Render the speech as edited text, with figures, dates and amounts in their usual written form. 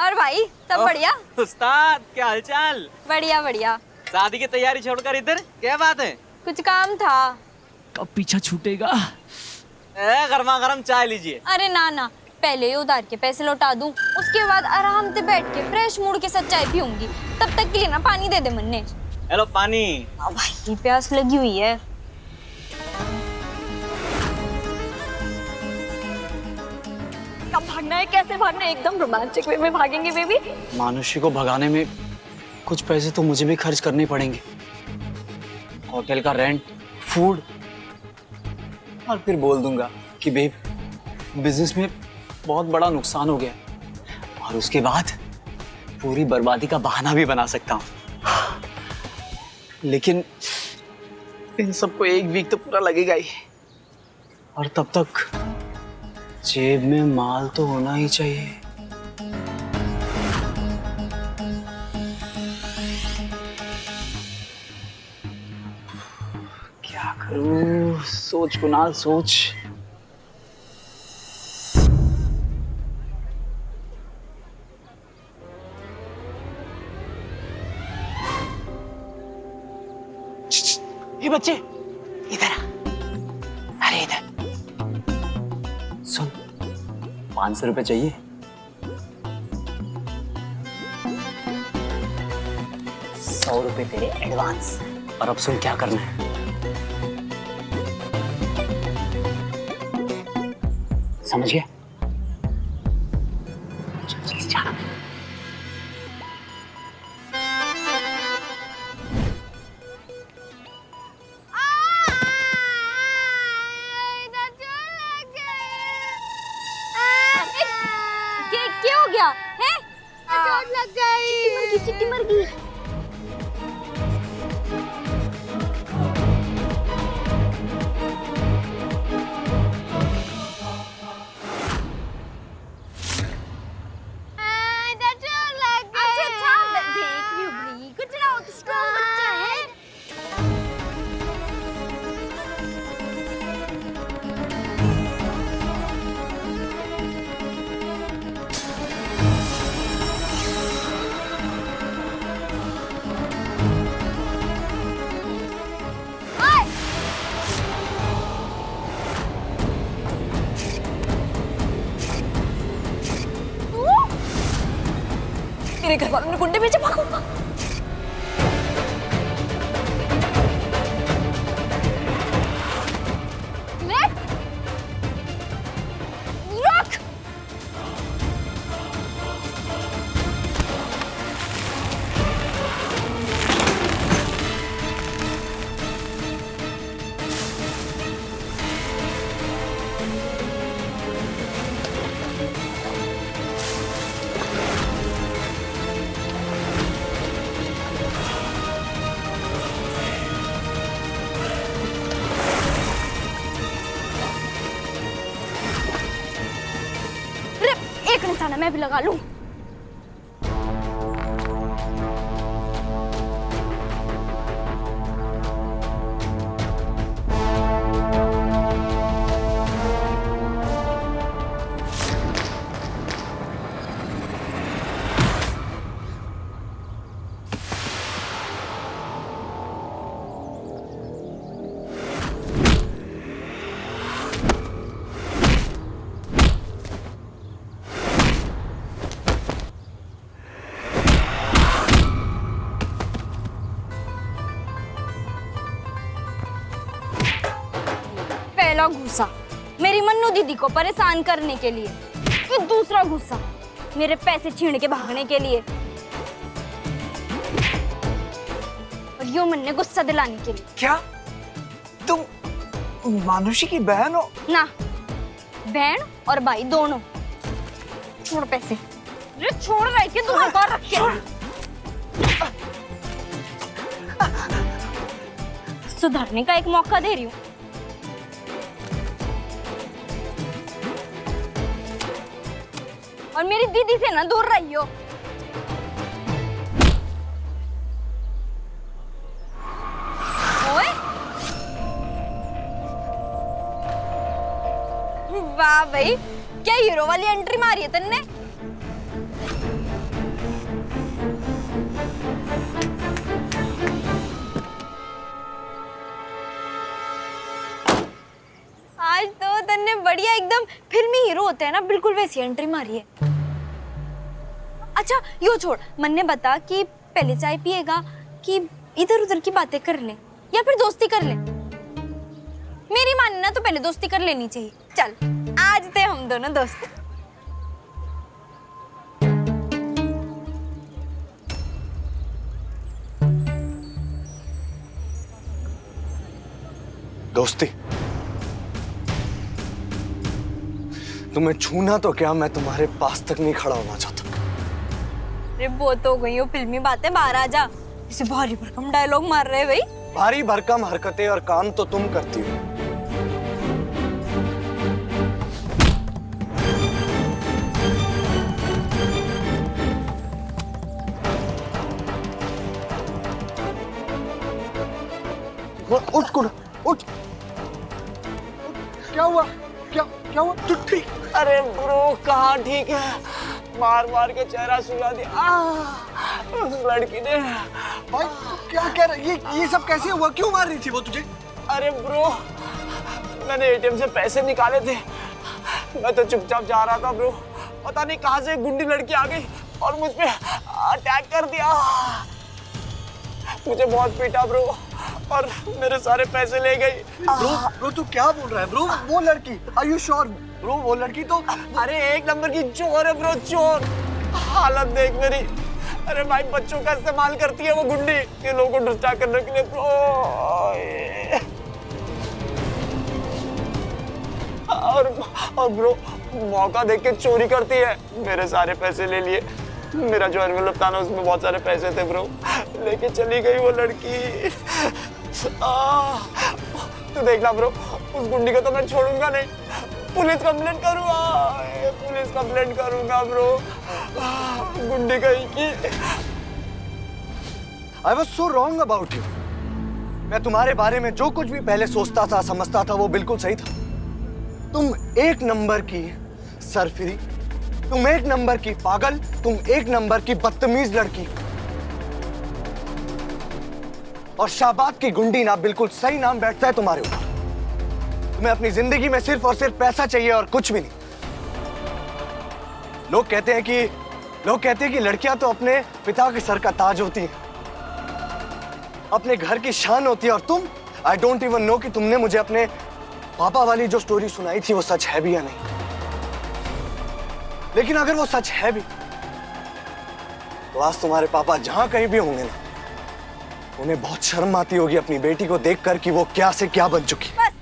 और भाई सब बढ़िया? उस्ताद क्या हालचाल? बढ़िया बढ़िया। शादी की तैयारी छोड़कर इधर क्या बात है? कुछ काम था। कब पीछा छूटेगा? गर्मा गर्म चाय लीजिए। अरे ना ना, पहले ही उधार के पैसे लौटा दूं, उसके बाद आराम से बैठ के फ्रेश मूड के साथ चाय पीऊंगी। तब तक के लिए ना पानी दे दे मन्ने। हेलो पानी। भाई प्यास लगी हुई है। कब भागना है, कैसे भागना है? एकदम रोमांटिक वे में भागेंगे बेबी। मानुषी को भगाने में कुछ पैसे तो मुझे भी खर्च करने पड़ेंगे। होटल का रेंट, फूड, और फिर बोल दूंगा कि बेब बिजनेस में बहुत बड़ा नुकसान हो गया, और उसके बाद पूरी बर्बादी का बहाना भी बना सकता हूँ। लेकिन इन सबको एक वीक तो पूरा लगेगा ही, और तब तक जेब में माल तो होना ही चाहिए। क्या करूं? सोच कुणाल सोच। ये बच्चे इधर आ। अरे इधर सुन, 500 रुपए चाहिए? 100 रुपए तेरे एडवांस। और अब सुन क्या करना है। समझ गया? जल्दी जा। क्या हो गया है? चोट लग गई। चिट्टी मर गई। अच्छा देख रही हूँ भाई, कुछ ना हो तो स्ट्रॉन्ग बच्चा है। तेरे घर वालों ने गुंडे भेजे, भागो। रुक। एक निशाना मैं भी लगा लूं। पहला गुस्सा मेरी मन्नू दीदी को परेशान करने के लिए, फिर दूसरा गुस्सा मेरे पैसे छीन के भागने के लिए, और यो मन ने गुस्सा दिलाने के लिए। क्या तुम मानुषी की बहन हो? ना, बहन और भाई दोनों। छोड़ पैसे। अरे छोड़ रही के तुम्हारे पास रख के। सुधरने का एक मौका दे रही हूँ। और मेरी दीदी से ना दूर रही हो। ओए वाह भाई, क्या हीरो वाली एंट्री मारी है तुमने। बढ़िया एकदम फिल्मी हीरो होते हैं ना, बिल्कुल वैसी एंट्री मारी है। अच्छा यो छोड़, मन ने बता कि पहले चाय पिएगा कि इधर उधर की बातें कर ले या फिर दोस्ती कर ले। मेरी मानना ना तो पहले दोस्ती कर लेनी चाहिए। चल आज थे हम दोनों दोस्त। दोस्ती? तुम्हें छूना तो क्या, मैं तुम्हारे पास तक नहीं खड़ा होना चाहता। अरे वो तो गई हो फिल्मी बातें, बाहर आ जा। इसे भारी भरकम डायलॉग मार रहे भाई। भारी भरकम हरकतें और काम तो तुम करती हो। उठ कुड़, उठ। क्या हुआ? क्या हुआ? तू ठीक? अरे ब्रो कहाँ ठीक है, मार मार के चेहरा सुला दिया उस लड़की ने। भाई क्या कह रहा है? ये सब कैसे हुआ? क्यों मार रही थी वो तुझे? अरे ब्रो मैंने एटीएम से पैसे निकाले थे, मैं तो चुपचाप जा रहा था ब्रो, पता नहीं कहाँ से एक गुंडी लड़की आ गई और मुझ पे अटैक कर दिया। मुझे बहुत पीटा ब्रो और मेरे सारे पैसे ले गई। ब्रो तू क्या बोल रहा है ब्रो? वो लड़की, आर यू श्योर ब्रो? वो लड़की तो अरे एक नंबर की चोर है ब्रो, चोर। हालत देख मेरी। अरे भाई बच्चों का इस्तेमाल करती है वो गुंडी, ये लोगों को डिस्ट्रैक्ट करने के लिए ब्रो। और ब्रो मौका देख के चोरी करती है, मेरे सारे पैसे ले लिए। मेरा जो एनवेलप था ना उसमें बहुत सारे पैसे थे ब्रो, लेके चली गई वो लड़की। तो देखना ब्रो, उस गुंडी को तो मैं छोड़ूंगा नहीं, पुलिस कंप्लेंट करूंगा, पुलिस कंप्लेंट करूंगा ब्रो। गुंडी कहीं की। I was so wrong about you. मैं तुम्हारे बारे में जो कुछ भी पहले सोचता था, समझता था, वो बिल्कुल सही था। तुम एक नंबर की सरफिरी, तुम एक नंबर की पागल, तुम एक नंबर की बदतमीज लड़की। और शाबाद की गुंडी ना बिल्कुल सही नाम बैठता है तुम्हारे ऊपर। तुम्हें अपनी जिंदगी में सिर्फ और सिर्फ पैसा चाहिए और कुछ भी नहीं। लोग कहते हैं कि लड़कियां तो अपने पिता के सर का ताज होती हैं, अपने घर की शान होती है, और तुम, आई डोंट इवन नो कि तुमने मुझे अपने पापा वाली जो स्टोरी सुनाई थी वो सच है भी या नहीं। लेकिन अगर वो सच है भी तो आज तुम्हारे पापा जहां कहीं भी होंगे ना, उन्हें बहुत शर्म आती होगी अपनी बेटी को देखकर कि वो क्या से क्या बन चुकी। बस